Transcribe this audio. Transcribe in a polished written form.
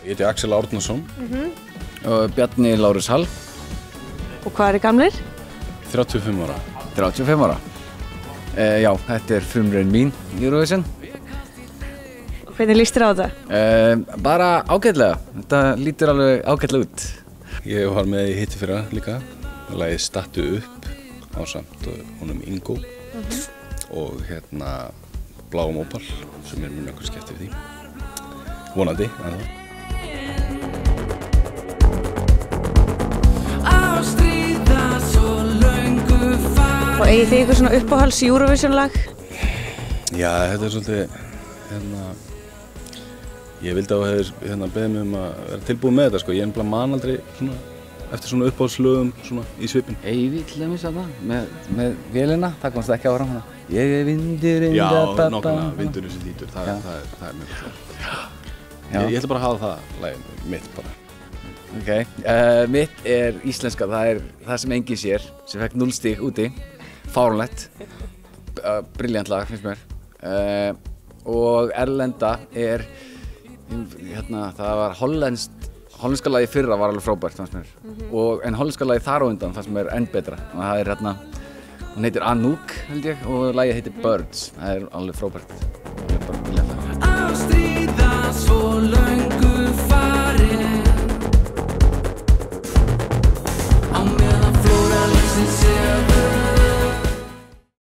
Ég heiti Axel Árnason. Og Bjarni Lárus Hall. Og hvað gamlir? 35 ára. 35 ára. Já, þetta er frumraun mín í Eurovision. Hvernig líst þér á þetta? Bara ágætlega. Þetta lítur alveg ágætlega út. Ég var með í hitti fyrra líka. Lagið Stattu upp ásamt honum Ingo. Og Bláum Opal sem mun okkur skemmt yfir því. Vonandi, Og eigið þið eitthvað svona uppáhalds Eurovision lag? Já, þetta er svolítið, ég vildi að þú hefðir beðið mig að vera tilbúin með þetta sko. Ég man aldrei svona, eftir svona uppáhaldslögum svona í svipinn. Eyvill þarna, með vélina, það komst ekki áfram hana. Ég er vindurinn, Já, nákvæmlega, vindurinn sem lítur, það er mjög flott. Ég ætla bara að hafa það lagið mitt bara. Ok, mitt er íslenska, það er það sem enginn sér, sem fekk 0 stig úti. Fáránlegt, brilljant lag finnst mér. Og erlenda er, það var hollenska lagið fyrra var alveg frábært fannst mér. En hollenska lagið þar á undan fannst mér enn betra. Það er hún heitir Anouk held ég og lagið heitir Birds, það er alveg frábært.